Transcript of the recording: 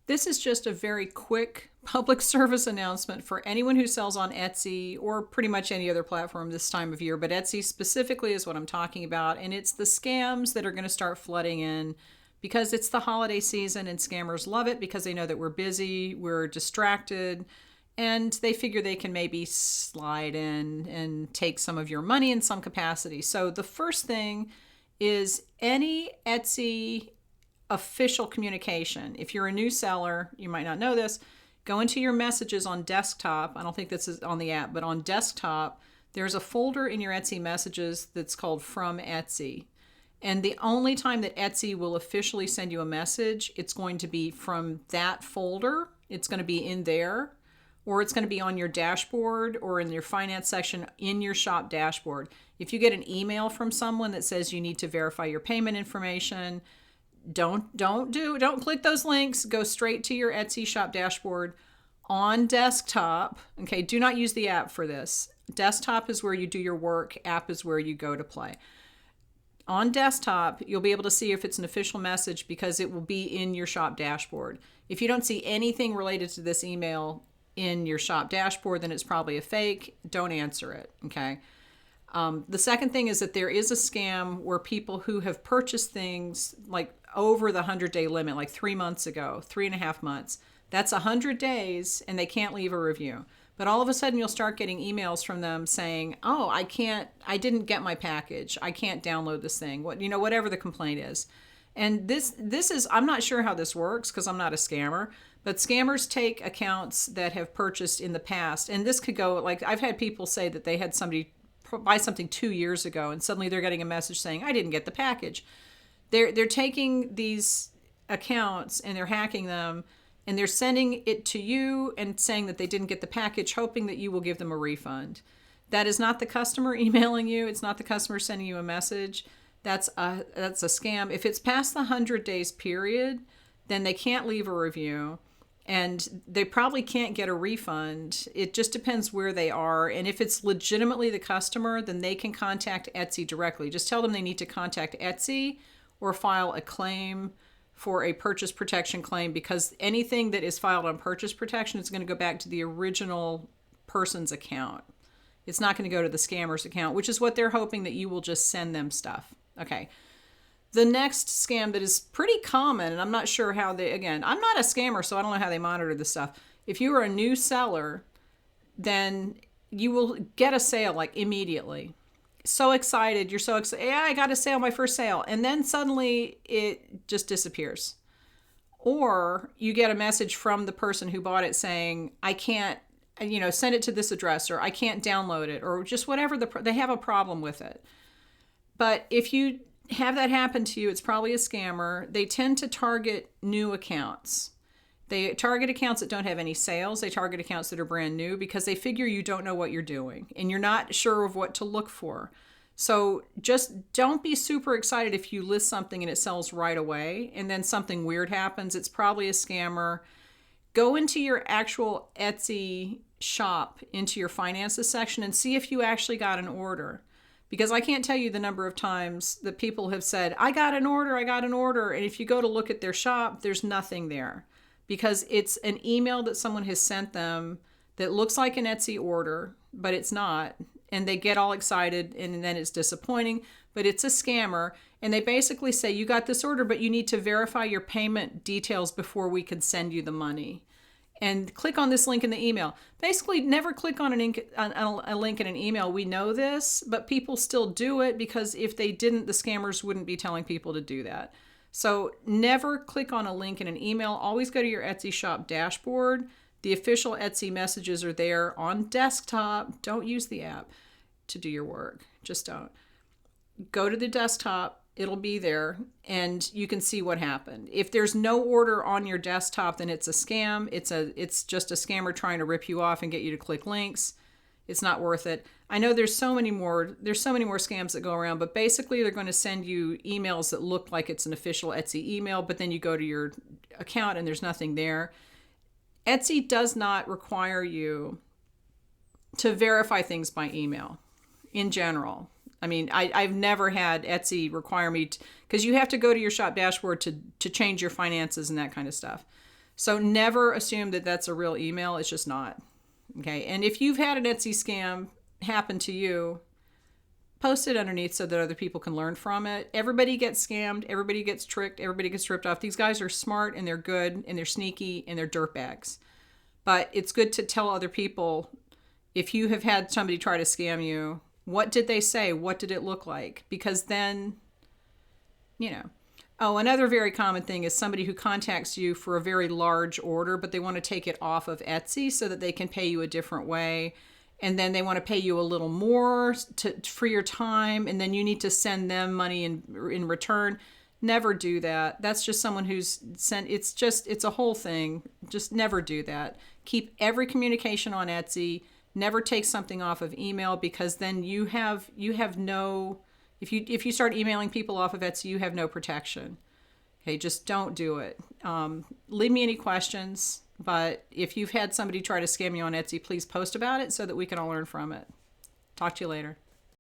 This is just a very quick public service announcement for anyone who sells on Etsy or pretty much any other platform this time of year, but Etsy specifically is what I'm talking about. And it's the scams that are going to start flooding in because it's the holiday season and scammers love it because they know that we're busy, we're distracted, and they figure they can maybe slide in and take some of your money in some capacity. So the first thing is any Etsy official communication. If you're a new seller, you might not know this, go into your messages on desktop. I don't think this is on the app, but on desktop, there's a folder in your Etsy messages that's called From Etsy. And the only time that Etsy will officially send you a message, it's going to be from that folder. It's going to be in there, or it's going to be on your dashboard or in your finance section in your shop dashboard. If you get an email from someone that says you need to verify your payment information, don't click those links. Go straight to your Etsy shop dashboard on desktop. Okay, do not use the app for this. Desktop is where you do your work. App is where you go to play. On desktop, you'll be able to see if it's an official message because it will be in your shop dashboard. If you don't see anything related to this email in your shop dashboard, then it's probably a fake. Don't answer it. Okay. The second thing is that there is a scam where people who have purchased things like over the 100-day limit, like 3 months ago, 3.5 months, that's 100 days and they can't leave a review. But all of a sudden you'll start getting emails from them saying, oh, I didn't get my package. I can't download this thing. Whatever the complaint is. And this is, I'm not sure how this works because I'm not a scammer, but scammers take accounts that have purchased in the past. And this could go, like, I've had people say that they had somebody buy something 2 years ago and suddenly they're getting a message saying, I didn't get the package. They're taking these accounts and they're hacking them and they're sending it to you and saying that they didn't get the package, hoping that you will give them a refund. That is not the customer emailing you. It's not the customer sending you a message. That's a scam. If it's past the 100 days period, then they can't leave a review and they probably can't get a refund. It just depends where they are. And if it's legitimately the customer, then they can contact Etsy directly. Just tell them they need to contact Etsy or file a claim for a purchase protection claim, because anything that is filed on purchase protection is going to go back to the original person's account. It's not going to go to the scammer's account, which is what they're hoping, that you will just send them stuff. Okay. The next scam that is pretty common, and I'm not sure how I'm not a scammer, so I don't know how they monitor this stuff. If you are a new seller, then you will get a sale like immediately. So excited. You're so excited. Yeah, I got a sale, my first sale. And then suddenly it just disappears. Or you get a message from the person who bought it saying, I can't, send it to this address, or I can't download it, or just whatever they have a problem with it. But if you have that happen to you, it's probably a scammer. They tend to target new accounts. They target accounts that don't have any sales. They target accounts that are brand new because they figure you don't know what you're doing and you're not sure of what to look for. So just don't be super excited if you list something and it sells right away and then something weird happens. It's probably a scammer. Go into your actual Etsy shop, into your finances section, and see if you actually got an order. Because I can't tell you the number of times that people have said, I got an order. And if you go to look at their shop, there's nothing there. Because it's an email that someone has sent them that looks like an Etsy order, but it's not. And they get all excited and then it's disappointing, but it's a scammer. And they basically say, you got this order, but you need to verify your payment details before we can send you the money. And click on this link in the email. Basically, never click on a link in an email. We know this, but people still do it because if they didn't, the scammers wouldn't be telling people to do that. So never click on a link in an email. Always go to your Etsy shop dashboard. The official Etsy messages are there on desktop. Don't use the app to do your work. Just don't. Go to the desktop. It'll be there and you can see what happened. If there's no order on your desktop, then it's a scam. It's just a scammer trying to rip you off and get you to click links. It's not worth it. I know there's so many more scams that go around, but basically they're going to send you emails that look like it's an official Etsy email, but then you go to your account and there's nothing there. Etsy does not require you to verify things by email in general. I mean, I've never had Etsy require me because you have to go to your shop dashboard to change your finances and that kind of stuff. So never assume that that's a real email. It's just not. Okay. And if you've had an Etsy scam happen to you, post it underneath so that other people can learn from it. Everybody gets scammed. Everybody gets tricked. Everybody gets ripped off. These guys are smart and they're good and they're sneaky and they're dirtbags. But it's good to tell other people, if you have had somebody try to scam you, what did they say? What did it look like? Because then, Oh, another very common thing is somebody who contacts you for a very large order, but they want to take it off of Etsy so that they can pay you a different way. And then they want to pay you a little more for your time, and then you need to send them money in return. Never do that. That's just someone who's sent. It's a whole thing. Just never do that. Keep every communication on Etsy. Never take something off of email, because then you have no. If you start emailing people off of Etsy, you have no protection. Okay, just don't do it. Leave me any questions. But if you've had somebody try to scam you on Etsy, please post about it so that we can all learn from it. Talk to you later.